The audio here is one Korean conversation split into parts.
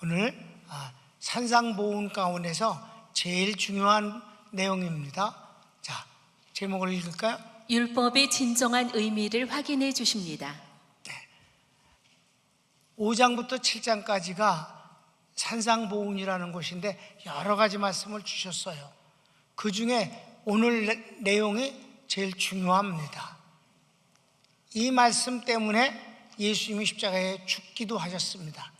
오늘 산상보훈 가운데서 제일 중요한 내용입니다. 자, 제목을 읽을까요? 율법의 진정한 의미를 확인해 주십니다. 5장부터 7장까지가 산상보훈이라는 곳인데 여러 가지 말씀을 주셨어요. 그 중에 오늘 내용이 제일 중요합니다. 이 말씀 때문에 예수님이 십자가에 죽기도 하셨습니다.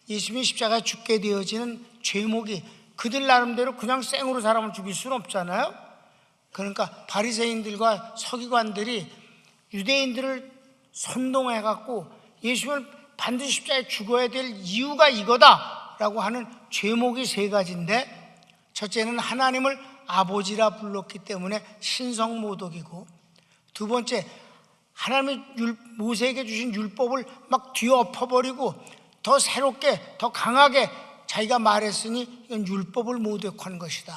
예수님이 십자가에 죽게 되어지는 죄목이 그들 나름대로 그냥 생으로 사람을 죽일 수는 없잖아요. 그러니까 바리새인들과 서기관들이 유대인들을 선동해 갖고 예수님을 반드시 십자가에 죽어야 될 이유가 이거다 라고 하는 죄목이 세 가지인데, 첫째는 하나님을 아버지라 불렀기 때문에 신성모독이고, 두 번째 하나님이 모세에게 주신 율법을 막 뒤엎어버리고 더 새롭게 더 강하게 자기가 말했으니 이건 율법을 모독한 것이다.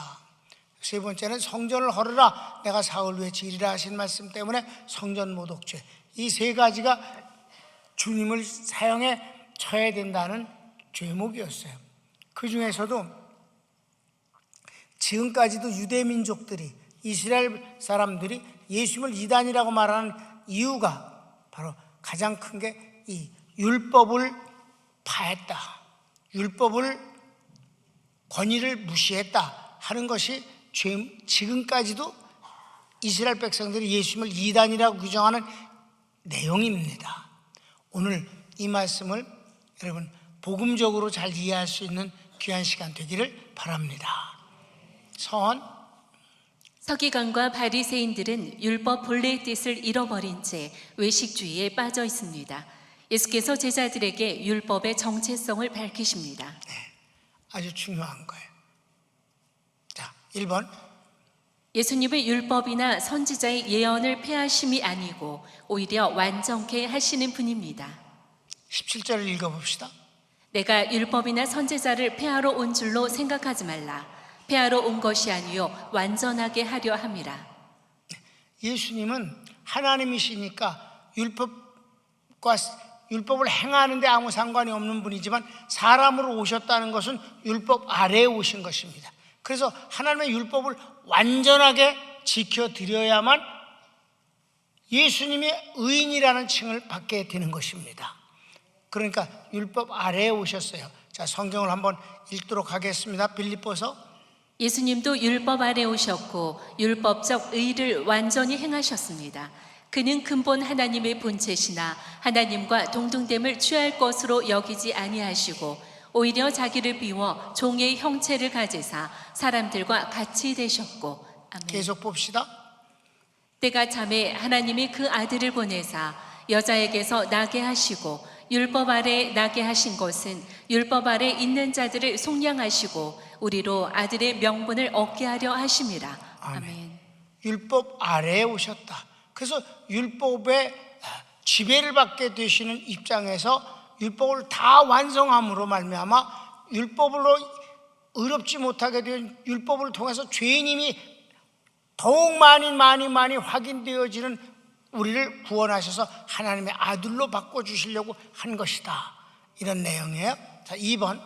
세 번째는 성전을 헐으라 내가 사흘 후에 지으리라 하신 말씀 때문에 성전 모독죄. 이 세 가지가 주님을 사형에 쳐야 된다는 죄목이었어요. 그 중에서도 지금까지도 유대민족들이, 이스라엘 사람들이 예수님을 이단이라고 말하는 이유가 바로 가장 큰 게 이 율법을 파했다, 율법을 권위를 무시했다 하는 것이 지금까지도 이스라엘 백성들이 예수님을 이단이라고 규정하는 내용입니다. 오늘 이 말씀을 여러분 복음적으로 잘 이해할 수 있는 귀한 시간 되기를 바랍니다. 서기관과 바리새인들은 율법 본래의 뜻을 잃어버린 채 외식주의에 빠져 있습니다. 예수께서 제자들에게 율법의 정체성을 밝히십니다. 아주 중요한 거예요. 자, 1번. 예수님의 율법이나 선지자의 예언을 폐하심이 아니고 오히려 완전케 하시는 분입니다. 17절을 읽어봅시다. 내가 율법이나 선지자를 폐하러 온 줄로 생각하지 말라. 폐하러 온 것이 아니요 완전하게 하려 함이라. 예수님은 하나님이시니까 율법을 행하는데 아무 상관이 없는 분이지만 사람으로 오셨다는 것은 율법 아래에 오신 것입니다. 그래서 하나님의 율법을 완전하게 지켜드려야만 예수님이 의인이라는 칭을 받게 되는 것입니다. 그러니까 율법 아래에 오셨어요. 자, 성경을 한번 읽도록 하겠습니다. 빌립보서. 예수님도 율법 아래 오셨고 율법적 의를 완전히 행하셨습니다. 그는 근본 하나님의 본체시나 하나님과 동등됨을 취할 것으로 여기지 아니하시고 오히려 자기를 비워 종의 형체를 가지사 사람들과 같이 되셨고. 아멘. 계속 봅시다. 때가 참에 하나님이 그 아들을 보내사 여자에게서 나게 하시고 율법 아래 나게 하신 것은 율법 아래 있는 자들을 속량하시고 우리로 아들의 명분을 얻게 하려 하심이라. 아멘. 율법 아래에 오셨다. 그래서 율법의 지배를 받게 되시는 입장에서 율법을 다 완성함으로 말미암아 율법으로 의롭지 못하게 된 율법을 통해서 죄인임이 더욱 많이 확인되어지는 우리를 구원하셔서 하나님의 아들로 바꿔주시려고 한 것이다, 이런 내용이에요. 자, 2번.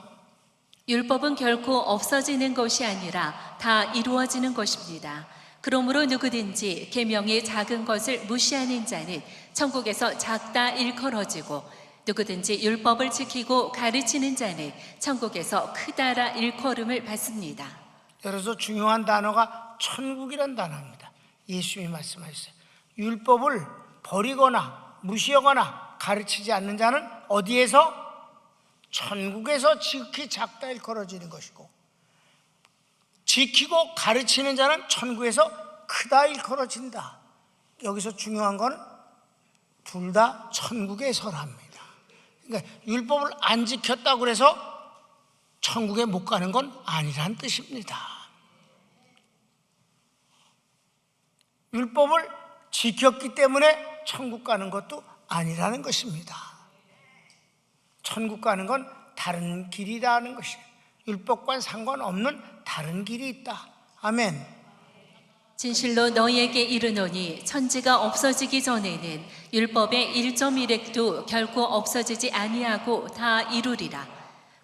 율법은 결코 없어지는 것이 아니라 다 이루어지는 것입니다. 그러므로 누구든지 계명의 작은 것을 무시하는 자는 천국에서 작다 일컬어지고 누구든지 율법을 지키고 가르치는 자는 천국에서 크다라 일컬음을 받습니다. 그래서 중요한 단어가 천국이란 단어입니다. 예수님이 말씀하셨어요. 율법을 버리거나 무시하거나 가르치지 않는 자는 어디에서? 천국에서 지극히 작다 일컬어지는 것이고, 지키고 가르치는 자는 천국에서 크다 일컬어진다. 여기서 중요한 건 둘 다 천국에 서랍니다. 그러니까 율법을 안 지켰다고 해서 천국에 못 가는 건 아니란 뜻입니다. 율법을 지켰기 때문에 천국 가는 것도 아니라는 것입니다. 천국 가는 건 다른 길이라는 것이에요. 율법과 상관없는 다른 길이 있다. 아멘. 진실로 너희에게 이르노니 천지가 없어지기 전에는 율법의 1.1획도 결코 없어지지 아니하고 다 이루리라.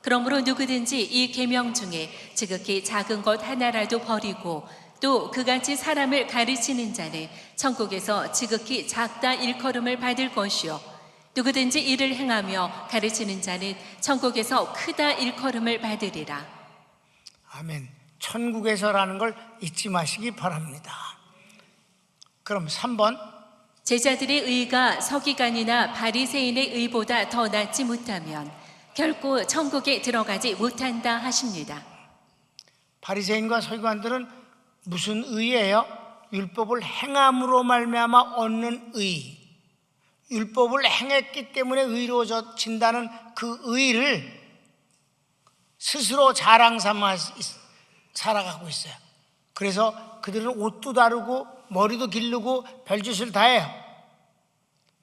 그러므로 누구든지 이 계명 중에 지극히 작은 것 하나라도 버리고 또 그같이 사람을 가르치는 자는 천국에서 지극히 작다 일컬음을 받을 것이요 누구든지 이를 행하며 가르치는 자는 천국에서 크다 일컬음을 받으리라. 아멘. 천국에서라는 걸 잊지 마시기 바랍니다. 그럼 3번, 제자들의 의가 서기관이나 바리새인의 의보다 더 낫지 못하면 결코 천국에 들어가지 못한다 하십니다. 바리새인과 서기관들은 무슨 의예요? 율법을 행함으로 말미암아 얻는 의. 율법을 행했기 때문에 의로워진다는 그 의를 스스로 자랑 삼아 살아가고 있어요. 그래서 그들은 옷도 다르고 머리도 기르고 별짓을 다 해요.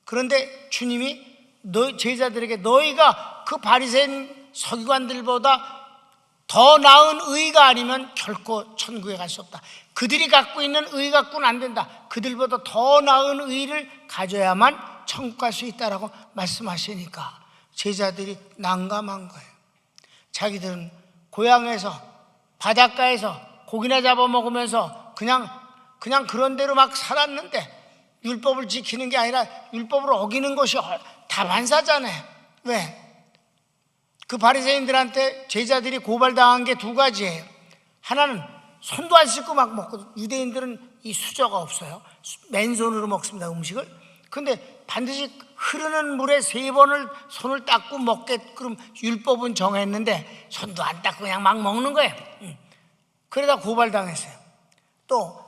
그런데 주님이 제자들에게 너희가 그 바리새인 서기관들보다 더 나은 의가 아니면 결코 천국에 갈 수 없다. 그들이 갖고 있는 의 갖고는 안 된다. 그들보다 더 나은 의를 가져야만 천국 갈 수 있다라고 말씀하시니까 제자들이 난감한 거예요. 자기들은 고향에서 바닷가에서 고기나 잡아먹으면서 그냥 그런 대로 막 살았는데 율법을 지키는 게 아니라 율법을 어기는 것이 다반사잖아요. 왜? 그 바리새인들한테 제자들이 고발당한 게 두 가지예요. 하나는 손도 안 씻고 막 먹고, 유대인들은 이 수저가 없어요. 맨손으로 먹습니다, 음식을. 근데 반드시 흐르는 물에 3번을 손을 닦고 먹게끔 율법은 정했는데 손도 안 닦고 그냥 막 먹는 거예요. 그러다 고발당했어요. 또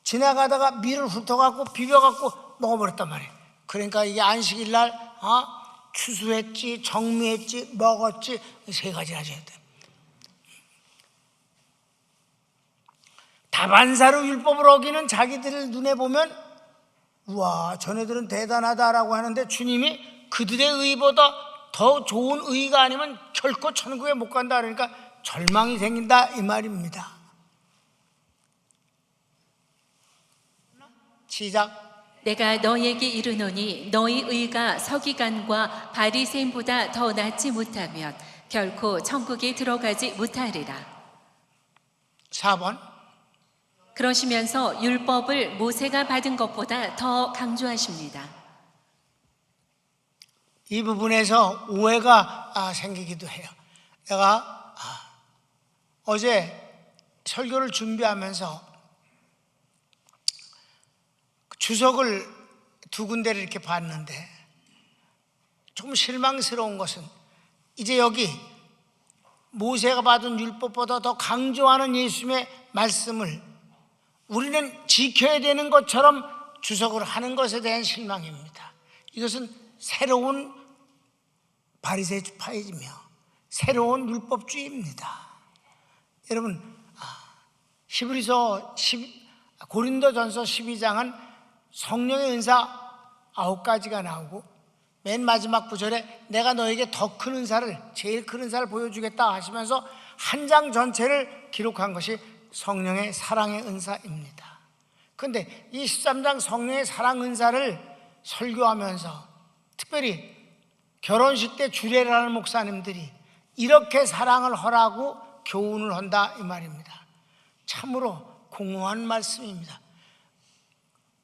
지나가다가 밀을 훑어갖고 비벼갖고 먹어버렸단 말이에요. 그러니까 이게 안식일 날 추수했지, 정리했지, 먹었지, 3가지 하셔야 돼요. 다반사로 율법을 어기는 자기들을 눈에 보면 우와, 저네들은 대단하다라고 하는데 주님이 그들의 의보다 더 좋은 의가 아니면 결코 천국에 못 간다 그러니까 절망이 생긴다 이 말입니다. 시작. 내가 너희에게 이르노니 너희 의가 서기관과 바리새인보다 더 낫지 못하면 결코 천국에 들어가지 못하리라. 4번. 그러시면서 율법을 모세가 받은 것보다 더 강조하십니다. 이 부분에서 오해가 생기기도 해요. 내가 어제 설교를 준비하면서 주석을 2군데를 이렇게 봤는데 조금 실망스러운 것은 이제 여기 모세가 받은 율법보다 더 강조하는 예수님의 말씀을 우리는 지켜야 되는 것처럼 주석을 하는 것에 대한 실망입니다. 이것은 새로운 바리새파이즘이며 새로운 율법주의입니다. 여러분, 고린도전서 12장은 성령의 은사 9가지가 나오고 맨 마지막 구절에 내가 너에게 더 큰 은사를, 제일 큰 은사를 보여주겠다 하시면서 한 장 전체를 기록한 것이 성령의 사랑의 은사입니다. 그런데 이 13장 성령의 사랑 은사를 설교하면서 특별히 결혼식 때 주례를 하는 목사님들이 이렇게 사랑을 하라고 교훈을 한다 이 말입니다. 참으로 공허한 말씀입니다.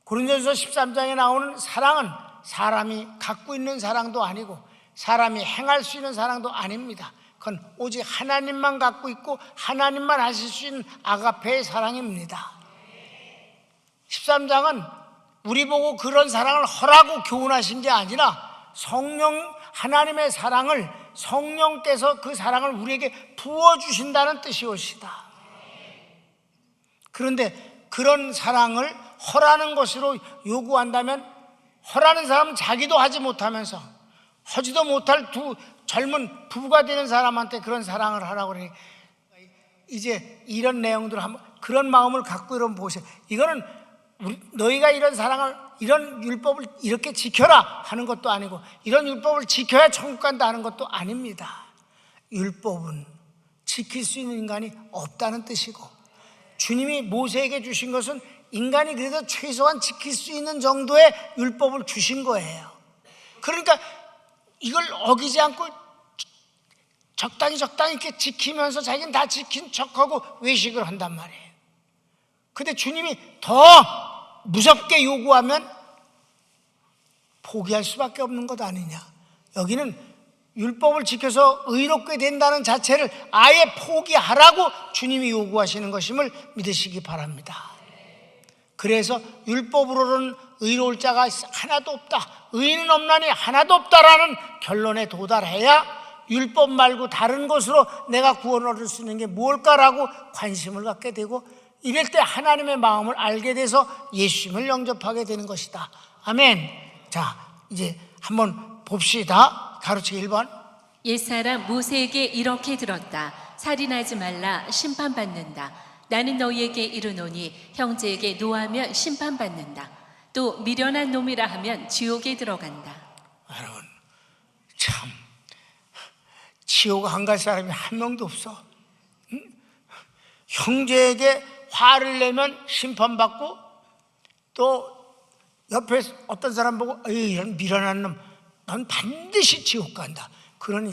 고린도전서 13장에 나오는 사랑은 사람이 갖고 있는 사랑도 아니고 사람이 행할 수 있는 사랑도 아닙니다. 그건 오직 하나님만 갖고 있고 하나님만 하실 수 있는 아가페의 사랑입니다. 13장은 우리 보고 그런 사랑을 하라고 교훈하신 게 아니라 하나님의 사랑을 성령께서 그 사랑을 우리에게 부어주신다는 뜻이옵시다. 그런데 그런 사랑을 허라는 것으로 요구한다면 허라는 사람은 자기도 하지 못하면서 하지도 못할 두 젊은 부부가 되는 사람한테 그런 사랑을 하라고 그러니 이제 이런 내용들을 한번 그런 마음을 갖고 여러분 보세요. 이거는 너희가 이런 사랑을 이런 율법을 이렇게 지켜라 하는 것도 아니고 이런 율법을 지켜야 천국 간다 하는 것도 아닙니다. 율법은 지킬 수 있는 인간이 없다는 뜻이고 주님이 모세에게 주신 것은 인간이 그래도 최소한 지킬 수 있는 정도의 율법을 주신 거예요. 그러니까 이걸 어기지 않고 적당히 이렇게 지키면서 자기는 다 지킨 척하고 외식을 한단 말이에요. 근데 주님이 더 무섭게 요구하면 포기할 수밖에 없는 것 아니냐. 여기는 율법을 지켜서 의롭게 된다는 자체를 아예 포기하라고 주님이 요구하시는 것임을 믿으시기 바랍니다. 그래서 율법으로는 의로울 자가 하나도 없다, 의인은 없나니 하나도 없다라는 결론에 도달해야 율법 말고 다른 것으로 내가 구원을 얻을 수 있는 게 무엇일까라고 관심을 갖게 되고, 이럴 때 하나님의 마음을 알게 돼서 예수님을 영접하게 되는 것이다. 아멘. 자, 이제 한번 봅시다. 가르치기 1번. 옛사람 모세에게 이렇게 들었다. 살인하지 말라. 심판받는다. 나는 너희에게 이르노니 형제에게 노하면 심판받는다. 또 미련한 놈이라 하면 지옥에 들어간다. 여러분, 참 지옥 안 갈 사람이 한 명도 없어. 응? 형제에게 화를 내면 심판받고, 또 옆에 어떤 사람 보고 에이, 이런 미련한 놈, 넌 반드시 지옥 간다. 그러니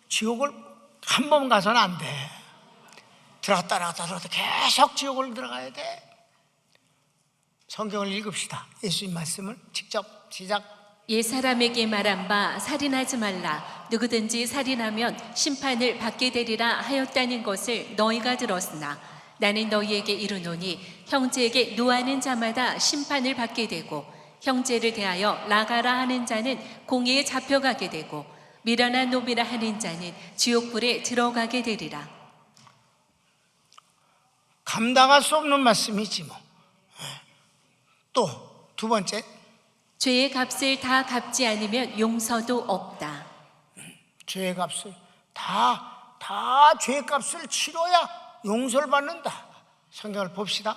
지옥을 한 번 가서는 안 돼. 들어갔다 계속 지옥을 들어가야 돼. 성경을 읽읍시다. 예수님 말씀을 직접 시작. 옛사람에게 말한 바 살인하지 말라. 누구든지 살인하면 심판을 받게 되리라 하였다는 것을 너희가 들었으나 나는 너희에게 이르노니 형제에게 노하는 자마다 심판을 받게 되고, 형제를 대하여 나가라 하는 자는 공회에 잡혀가게 되고, 미련한 놈이라 하는 자는 지옥불에 들어가게 되리라. 감당할 수 없는 말씀이지 뭐. 또 두 번째, 죄의 값을 다 갚지 않으면 용서도 없다. 죄의 값을 다 죄의 값을 치러야 용서를 받는다. 성경을 봅시다.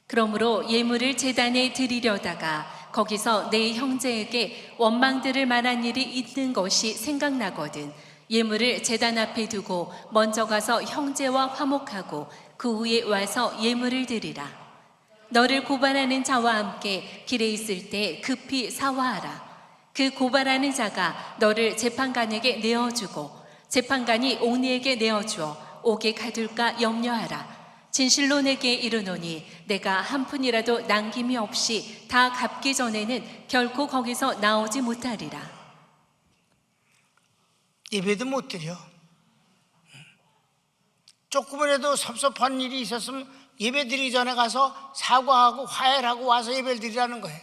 그러므로 예물을 제단에 드리려다가 거기서 내 형제에게 원망들을 만한 일이 있는 것이 생각나거든 예물을 제단 앞에 두고 먼저 가서 형제와 화목하고 그 후에 와서 예물을 드리라. 너를 고발하는 자와 함께 길에 있을 때 급히 사화하라. 그 고발하는 자가 너를 재판관에게 내어주고 재판관이 옥리에게 내어주어 옥에 가둘까 염려하라. 진실로 내게 이르노니 내가 한 푼이라도 남김이 없이 다 갚기 전에는 결코 거기서 나오지 못하리라. 예배도 못 드려. 조금이라도 섭섭한 일이 있었으면 예배 드리기 전에 가서 사과하고 화해하고 와서 예배를 드리라는 거예요.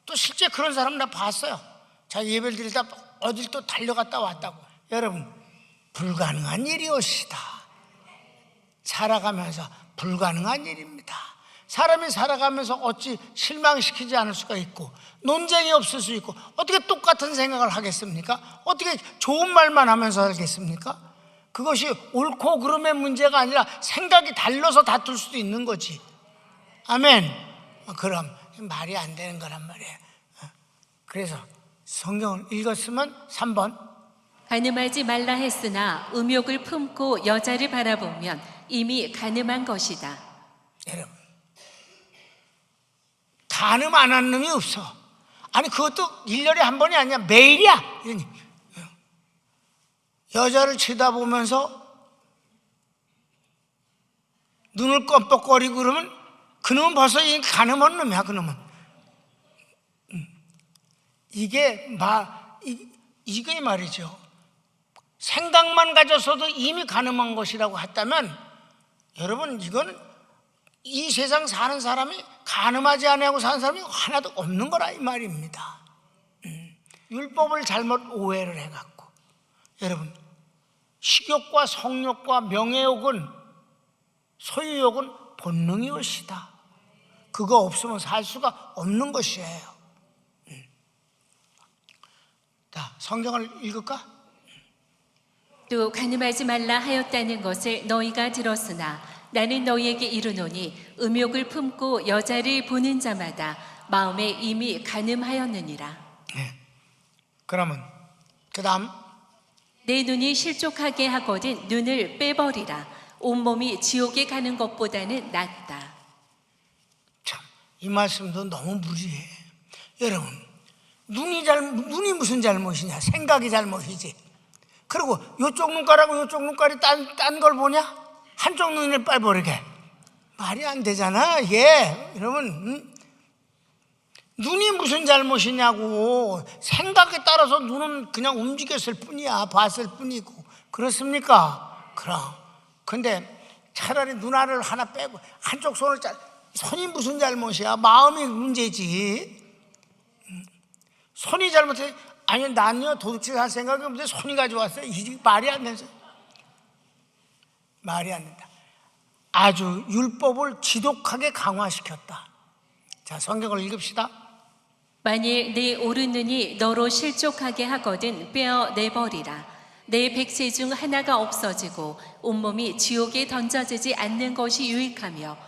또 실제 그런 사람 나 봤어요. 자기 예배를 드리다 어딜 또 달려갔다 왔다고. 여러분, 불가능한 일이옵시다. 살아가면서 불가능한 일입니다. 사람이 살아가면서 어찌 실망시키지 않을 수가 있고 논쟁이 없을 수 있고 어떻게 똑같은 생각을 하겠습니까? 어떻게 좋은 말만 하면서 살겠습니까? 그것이 옳고 그름의 문제가 아니라 생각이 달라서 다툴 수도 있는 거지. 아멘. 그럼 말이 안 되는 거란 말이에요. 그래서 성경을 읽었으면 3번. 간음하지 말라 했으나 음욕을 품고 여자를 바라보면 이미 간음한 것이다. 여러분, 간음 안 한 놈이 없어. 아니 그것도 1년에 한 번이 아니야. 매일이야. 여자를 쳐다보면서 눈을 껌뻑거리고 그러면 그놈은 벌써 간음한 놈이야. 그놈은 이게 말이죠. 생각만 가져서도 이미 간음한 것이라고 했다면 여러분, 이건 이 세상 사는 사람이 간음하지 않고 사는 사람이 하나도 없는 거라 이 말입니다. 율법을 잘못 오해를 해갖고 여러분, 식욕과 성욕과 명예욕은 소유욕은 본능이 것이다. 그거 없으면 살 수가 없는 것이에요. 자, 성경을 읽을까? 또 간음하지 말라 하였다는 것을 너희가 들었으나 나는 너희에게 이르노니 음욕을 품고 여자를 보는 자마다 마음에 이미 간음하였느니라. 그러면 그 다음, 내 눈이 실족하게 하거든 눈을 빼버리라. 온몸이 지옥에 가는 것보다는 낫다. 참, 이 말씀도 너무 무리해. 여러분, 눈이 무슨 잘못이냐? 생각이 잘못이지. 그리고 요쪽 눈깔하고 요쪽 눈깔이 딴 걸 보냐? 한쪽 눈을 빨버리게. 말이 안 되잖아 이게. 여러분, 눈이 무슨 잘못이냐고. 생각에 따라서 눈은 그냥 움직였을 뿐이야. 봤을 뿐이고. 그렇습니까? 그럼. 근데 차라리 눈알을 하나 빼고 한쪽 손을 손이 무슨 잘못이야? 마음이 문제지. 손이 잘못해. 아니 난요 도둑질 할 생각이 없는데 손이 가져왔어요. 이 말이 안 되죠. 말이 안 된다. 아주 율법을 지독하게 강화시켰다. 자, 성경을 읽읍시다. 만일 내 오른눈이 너로 실족하게 하거든 빼어내버리라. 내 백세 중 하나가 없어지고 온몸이 지옥에 던져지지 않는 것이 유익하며,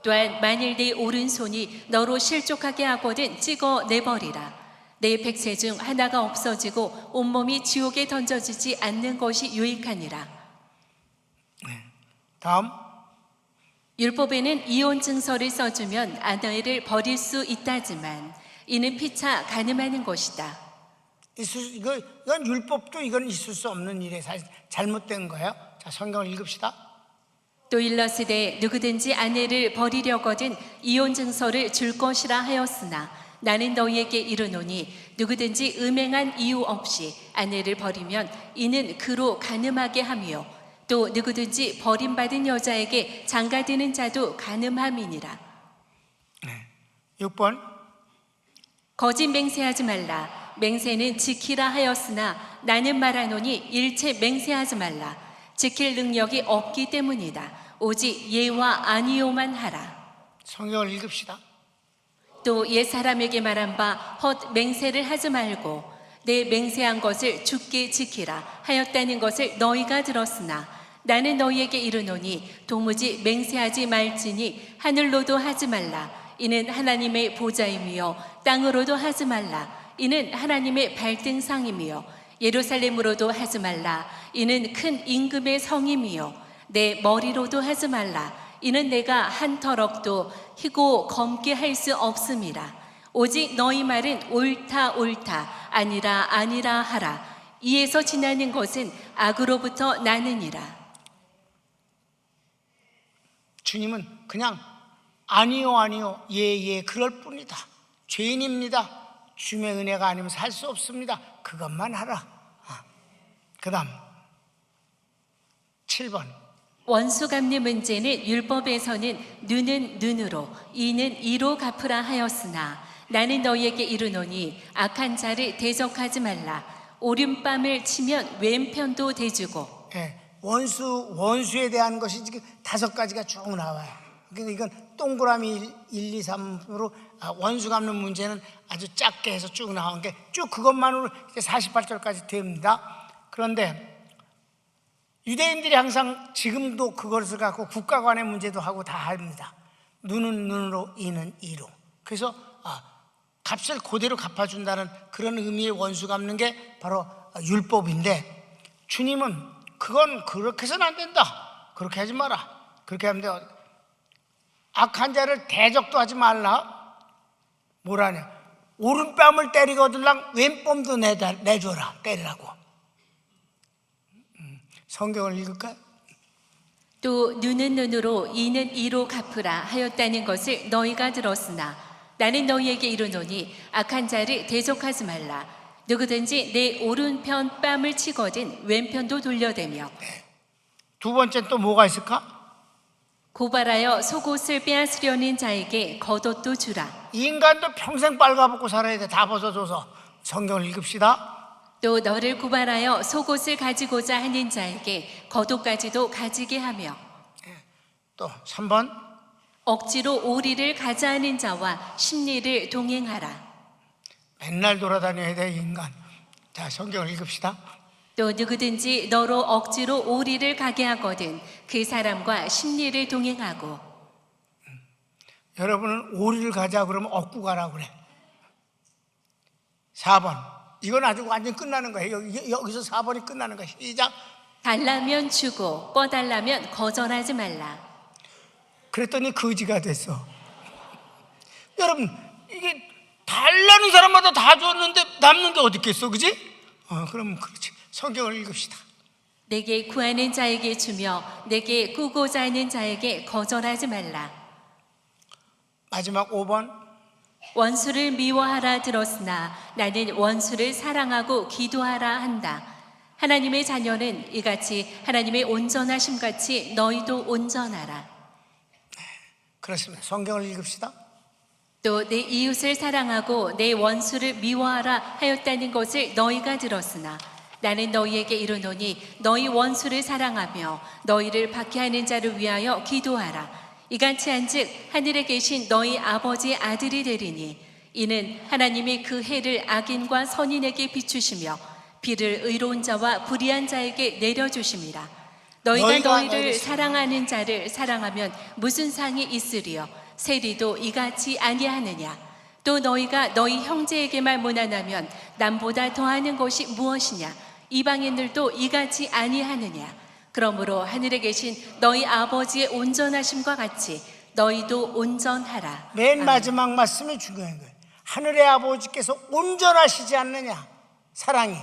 또한 만일 내 오른손이 너로 실족하게 하거든 찍어내버리라. 내 백세 중 하나가 없어지고 온몸이 지옥에 던져지지 않는 것이 유익하니라. 다음. 율법에는 이혼 증서를 써주면 아내를 버릴 수 있다지만 이는 피차 가늠하는 것이다. 이건 율법도 이건 있을 수 없는 일에 잘못된 거예요. 자, 성경을 읽읍시다. 또 일러스되 누구든지 아내를 버리려거든 이혼 증서를 줄 것이라 하였으나 나는 너희에게 이르노니 누구든지 음행한 이유 없이 아내를 버리면 이는 그로 가늠하게 하며, 또 누구든지 버림받은 여자에게 장가드는 자도 가늠함이니라. 6번. 거짓 맹세하지 말라. 맹세는 지키라 하였으나 나는 말하노니 일체 맹세하지 말라. 지킬 능력이 없기 때문이다. 오직 예와 아니요만 하라. 성경을 읽읍시다. 또 옛사람에게 말한 바 헛 맹세를 하지 말고 내 맹세한 것을 굳게 지키라 하였다는 것을 너희가 들었으나 나는 너희에게 이르노니 도무지 맹세하지 말지니 하늘로도 하지 말라. 이는 하나님의 보좌이며 땅으로도 하지 말라. 이는 하나님의 발등상이며 예루살렘으로도 하지 말라. 이는 큰 임금의 성임이요 내 머리로도 하지 말라. 이는 내가 한 터럭도 희고 검게 할 수 없음이라. 오직 너희 말은 옳다 옳다 아니라 아니라 하라. 이에서 지나는 것은 악으로부터 나느니라. 주님은 그냥 아니요 아니요 예 그럴 뿐이다. 죄인입니다. 주님의 은혜가 아니면 살 수 없습니다. 그것만 하라. 그 다음 7번. 원수 갚는 문제는 율법에서는 눈은 눈으로 이는 이로 갚으라 하였으나 나는 너희에게 이르노니 악한 자를 대적하지 말라. 오른뺨을 치면 왼편도 대주고. 원수에 대한 것이 지금 5가지가 쭉 나와요. 그러니까 이건 동그라미 1, 2, 3으로 원수 갚는 문제는 아주 작게 해서 쭉 나온 게 쭉 그것만으로 이제 48절까지 됩니다. 그런데 유대인들이 항상 지금도 그것을 갖고 국가 간의 문제도 하고 다 합니다. 눈은 눈으로 이는 이로. 그래서 값을 그대로 갚아준다는 그런 의미의 원수 갚는 게 바로 율법인데, 주님은 그건 그렇게 해서는 안 된다. 그렇게 하지 마라. 그렇게 하면 돼. 악한 자를 대적도 하지 말라. 뭐라냐? 오른뺨을 때리거들랑 왼뺨도 내줘라. 때리라고. 성경을 읽을까요? 또 눈은 눈으로 이는 이로 갚으라 하였다는 것을 너희가 들었으나 나는 너희에게 이르노니 악한 자를 대적하지 말라. 누구든지 내 오른편 뺨을 치거든 왼편도 돌려대며. 두 번째 또 뭐가 있을까? 고발하여 속옷을 빼앗으려는 자에게 겉옷도 주라. 인간도 평생 빨가벗고 살아야 돼. 다 벗어줘서. 성경을 읽읍시다. 또 너를 고발하여 속옷을 가지고자 하는 자에게 겉옷까지도 가지게 하며. 또 3번. 억지로 오리를 가자 하는 자와 심리를 동행하라. 맨날 돌아다녀야 돼 인간. 자, 성경을 읽읍시다. 또 누구든지 너로 억지로 오리를 가게 하거든 그 사람과 심리를 동행하고. 여러분은 오리를 가자 그러면 얻고 가라고 그래. 4번. 이건 아주 완전 끝나는 거예요. 여기서 4번이 끝나는 거예요. 시작. 달라면 주고 꿔달라면 거절하지 말라. 그랬더니 거지가 됐어. 여러분, 이게 달라는 사람마다 다 줬는데 남는 게 어디 있겠어, 그지? 그럼 그렇지. 성경을 읽읍시다. 내게 구하는 자에게 주며 내게 꾸고자 하는 자에게 거절하지 말라. 마지막 5번. 원수를 미워하라 들었으나 나는 원수를 사랑하고 기도하라 한다. 하나님의 자녀는 이같이 하나님의 온전하심 같이 너희도 온전하라. 그렇습니다. 성경을 읽읍시다. 또 내 이웃을 사랑하고 내 원수를 미워하라 하였다는 것을 너희가 들었으나 나는 너희에게 이르노니 너희 원수를 사랑하며 너희를 박해하는 자를 위하여 기도하라. 이같이 한즉 하늘에 계신 너희 아버지의 아들이 되리니 이는 하나님이 그 해를 악인과 선인에게 비추시며 비를 의로운 자와 불의한 자에게 내려주심이라. 너희가 너희를 사랑하는 자를 사랑하면 무슨 상이 있으리요? 세리도 이같이 아니하느냐? 또 너희가 너희 형제에게만 무난하면 남보다 더하는 것이 무엇이냐? 이방인들도 이같이 아니하느냐? 그러므로 하늘에 계신 너희 아버지의 온전하심과 같이 너희도 온전하라. 맨 마지막 말씀이 중요한 거예요. 하늘의 아버지께서 온전하시지 않느냐? 사랑이.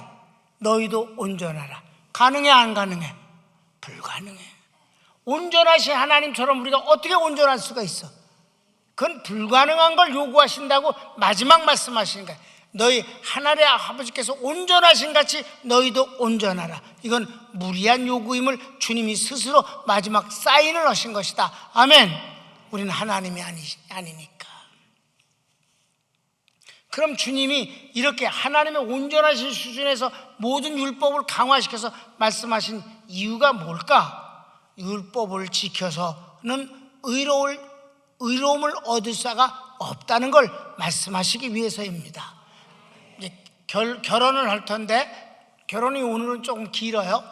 너희도 온전하라. 가능해 안 가능해? 불가능해. 온전하신 하나님처럼 우리가 어떻게 온전할 수가 있어? 그건 불가능한 걸 요구하신다고 마지막 말씀하시는 거예요. 너희 하늘의 아버지께서 온전하신 같이 너희도 온전하라. 이건 무리한 요구임을 주님이 스스로 마지막 사인을 하신 것이다. 아멘. 우리는 하나님이 아니니까. 그럼 주님이 이렇게 하나님의 온전하신 수준에서 모든 율법을 강화시켜서 말씀하신 이유가 뭘까? 율법을 지켜서는 의로움을 얻을 수가 없다는 걸 말씀하시기 위해서입니다. 이제 결혼을 할 텐데 결혼이 오늘은 조금 길어요.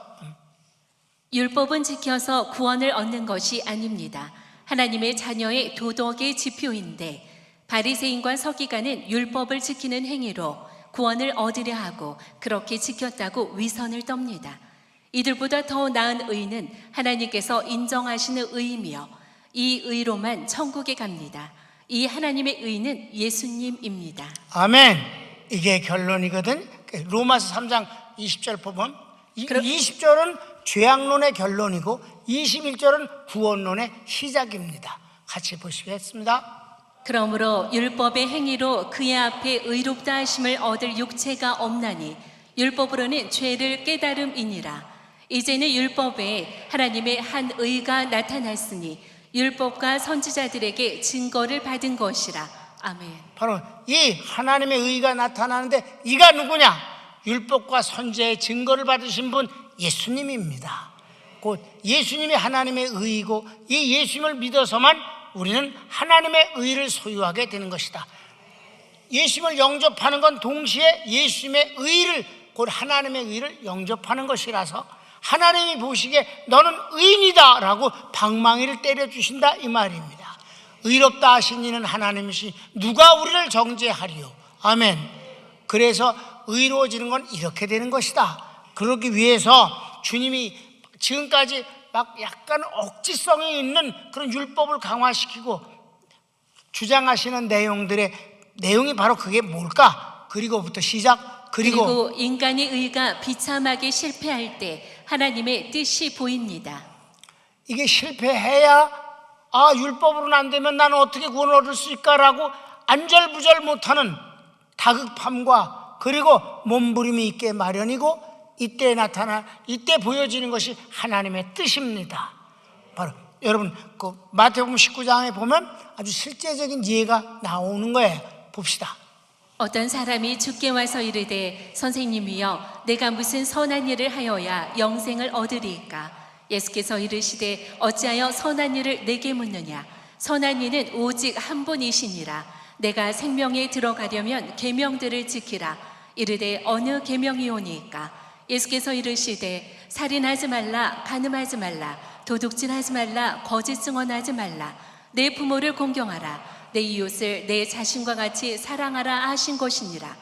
율법은 지켜서 구원을 얻는 것이 아닙니다. 하나님의 자녀의 도덕의 지표인데 바리새인과 서기관은 율법을 지키는 행위로 구원을 얻으려 하고 그렇게 지켰다고 위선을 떱니다. 이들보다 더 나은 의는 하나님께서 인정하시는 의이며 이 의로만 천국에 갑니다. 이 하나님의 의는 예수님입니다. 아멘. 이게 결론이거든. 로마서 3장 20절 보면 20절은 죄악론의 결론이고 21절은 구원론의 시작입니다. 같이 보시겠습니다. 그러므로 율법의 행위로 그의 앞에 의롭다 하심을 얻을 육체가 없나니 율법으로는 죄를 깨달음이니라. 이제는 율법에 하나님의 한 의가 나타났으니 율법과 선지자들에게 증거를 받은 것이라. 아멘. 바로 이 하나님의 의가 나타나는데 이가 누구냐? 율법과 선지자의 증거를 받으신 분 예수님입니다. 곧 예수님이 하나님의 의이고 이 예수님을 믿어서만 우리는 하나님의 의를 소유하게 되는 것이다. 예수님을 영접하는 건 동시에 예수님의 의를, 곧 하나님의 의를 영접하는 것이라서 하나님이 보시기에 너는 의인이다 라고 방망이를 때려주신다 이 말입니다. 의롭다 하신 이는 하나님이시 누가 우리를 정죄하리요? 아멘. 그래서 의로워지는 건 이렇게 되는 것이다. 그러기 위해서 주님이 지금까지 막 약간 억지성이 있는 그런 율법을 강화시키고 주장하시는 내용이 바로 그게 뭘까? 그리고부터 시작. 그리고 인간의 의가 비참하게 실패할 때 하나님의 뜻이 보입니다. 이게 실패해야 율법으로는 안 되면 나는 어떻게 구원을 얻을 수 있을까라고 안절부절 못하는 다급함과 그리고 몸부림이 있게 마련이고 이때 보여지는 것이 하나님의 뜻입니다. 바로 여러분 그 마태복음 19장에 보면 아주 실제적인 예가 나오는 거예요. 봅시다. 어떤 사람이 주께 와서 이르되 선생님이여 내가 무슨 선한 일을 하여야 영생을 얻으리이까? 예수께서 이르시되 어찌하여 선한 일을 내게 묻느냐? 선한 이는 오직 한 분이시니라. 내가 생명에 들어가려면 계명들을 지키라. 이르되 어느 계명이오니까? 예수께서 이르시되 살인하지 말라, 간음하지 말라, 도둑질하지 말라, 거짓 증언하지 말라, 내 부모를 공경하라, 내 이웃을 내 자신과 같이 사랑하라 하신 것이니라.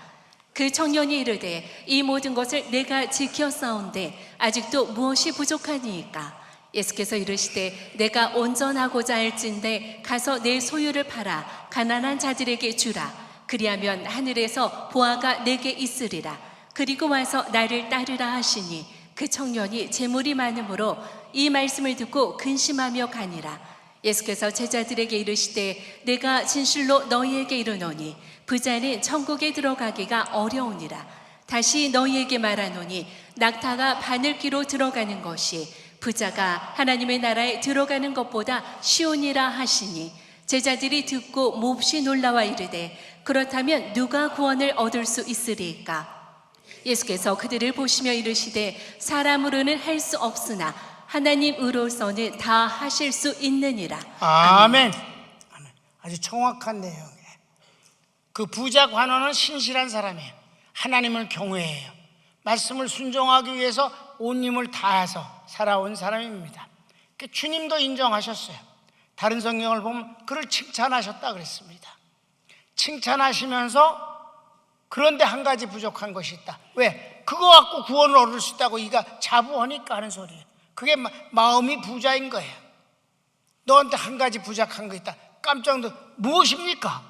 그 청년이 이르되 이 모든 것을 내가 지켰사온데 아직도 무엇이 부족하니이까? 예수께서 이르시되 내가 온전하고자 할진대 가서 내 소유를 팔아 가난한 자들에게 주라. 그리하면 하늘에서 보화가 내게 있으리라. 그리고 와서 나를 따르라 하시니 그 청년이 재물이 많으므로 이 말씀을 듣고 근심하며 가니라. 예수께서 제자들에게 이르시되 내가 진실로 너희에게 이르노니 부자는 천국에 들어가기가 어려우니라. 다시 너희에게 말하노니 낙타가 바늘귀로 들어가는 것이 부자가 하나님의 나라에 들어가는 것보다 쉬우니라 하시니 제자들이 듣고 몹시 놀라와 이르되 그렇다면 누가 구원을 얻을 수 있으리까? 예수께서 그들을 보시며 이르시되 사람으로는 할 수 없으나 하나님으로서는 다 하실 수 있느니라. 아멘. 아멘. 아주 정확한 내용이에요. 그 부자 관원은 신실한 사람이에요. 하나님을 경외해요. 말씀을 순종하기 위해서 온 힘을 다해서 살아온 사람입니다. 주님도 인정하셨어요. 다른 성경을 보면 그를 칭찬하셨다 그랬습니다. 칭찬하시면서 그런데 한 가지 부족한 것이 있다. 왜? 그거 갖고 구원을 얻을 수 있다고 이가 자부하니까 하는 소리예요. 그게 마음이 부자인 거예요. 너한테 한 가지 부족한 거 있다. 깜짝 놀라. 무엇입니까?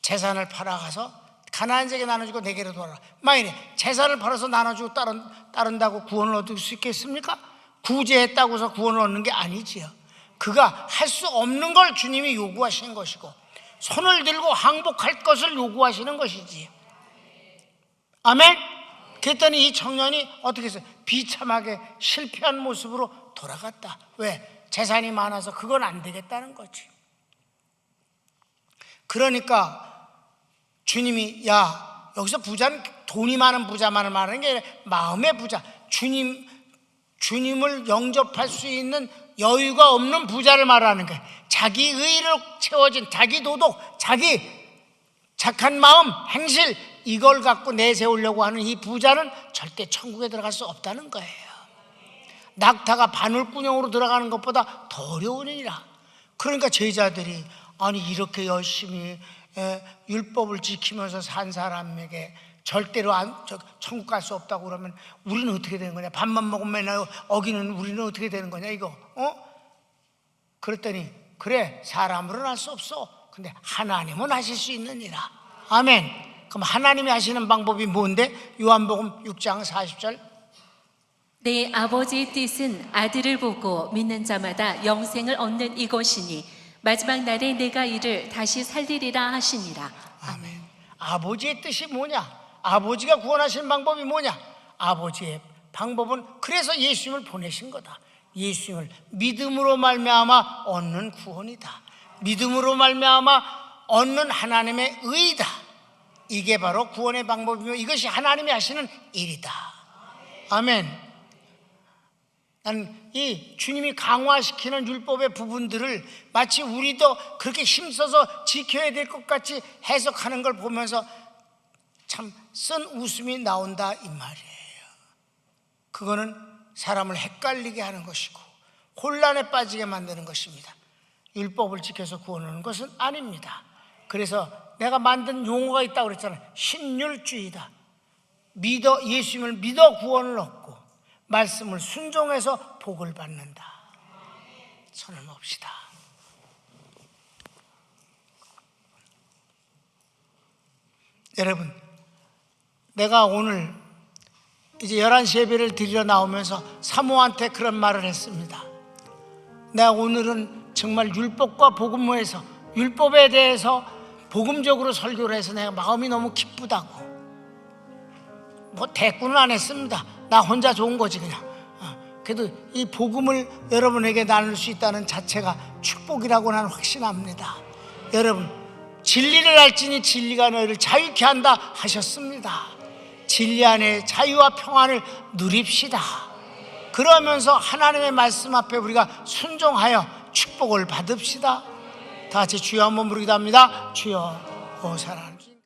재산을 팔아가서 가난한 자에게 나눠주고 내게로 돌아라. 만일에 재산을 팔아서 나눠주고 따른다고 구원을 얻을 수 있겠습니까? 구제했다고 해서 구원을 얻는 게 아니지요. 그가 할 수 없는 걸 주님이 요구하시는 것이고 손을 들고 항복할 것을 요구하시는 것이지. 아멘? 그랬더니 이 청년이 어떻게 했어요? 비참하게 실패한 모습으로 돌아갔다. 왜? 재산이 많아서 그건 안 되겠다는 거지. 그러니까 주님이 야 여기서 부자는 돈이 많은 부자만을 말하는 게 아니라 마음의 부자, 주님을 영접할 수 있는 여유가 없는 부자를 말하는 거예요. 자기 의로 채워진 자기 도덕, 자기 착한 마음, 행실 이걸 갖고 내세우려고 하는 이 부자는 절대 천국에 들어갈 수 없다는 거예요. 낙타가 바늘구멍으로 들어가는 것보다 더 어려우니라. 그러니까 제자들이 아니 이렇게 열심히 율법을 지키면서 산 사람에게 절대로 천국 갈 수 없다고 그러면 우리는 어떻게 되는 거냐? 밥만 먹으면 맨날 어기는 우리는 어떻게 되는 거냐 이거? 그랬더니 그래 사람으로는 할 수 없어. 근데 하나님은 하실 수 있느니라. 아멘. 그럼 하나님이 하시는 방법이 뭔데? 요한복음 6장 40절 내 아버지의 뜻은 아들을 보고 믿는 자마다 영생을 얻는 이것이니 마지막 날에 내가 이를 다시 살리리라 하시니라. 아멘. 아버지의 뜻이 뭐냐? 아버지가 구원하시는 방법이 뭐냐? 아버지의 방법은 그래서 예수님을 보내신 거다. 예수님을 믿음으로 말미암아 얻는 구원이다. 믿음으로 말미암아 얻는 하나님의 의다. 이게 바로 구원의 방법이며 이것이 하나님이 하시는 일이다. 아멘. 나는 이 주님이 강화시키는 율법의 부분들을 마치 우리도 그렇게 힘써서 지켜야 될 것 같이 해석하는 걸 보면서 참 쓴 웃음이 나온다 이 말이에요. 그거는 사람을 헷갈리게 하는 것이고 혼란에 빠지게 만드는 것입니다. 율법을 지켜서 구원하는 것은 아닙니다. 그래서 내가 만든 용어가 있다고 그랬잖아요. 신율주의다. 예수님을 믿어 구원을 얻고 말씀을 순종해서 복을 받는다. 손을 멉시다. 여러분, 내가 오늘 이제 11시 예배를 드리러 나오면서 사모한테 그런 말을 했습니다. 내가 오늘은 정말 율법과 복음에서 율법에 대해서 복음적으로 설교를 해서 내가 마음이 너무 기쁘다고. 뭐 대꾸는 안 했습니다. 나 혼자 좋은 거지 그냥. 그래도 이 복음을 여러분에게 나눌 수 있다는 자체가 축복이라고 나는 확신합니다. 여러분, 진리를 알지니 진리가 너희를 자유케 한다 하셨습니다. 진리 안에 자유와 평안을 누립시다. 그러면서 하나님의 말씀 앞에 우리가 순종하여 축복을 받읍시다. 다 같이 주여 한번 부르기도 합니다. 주여, 오 사랑하는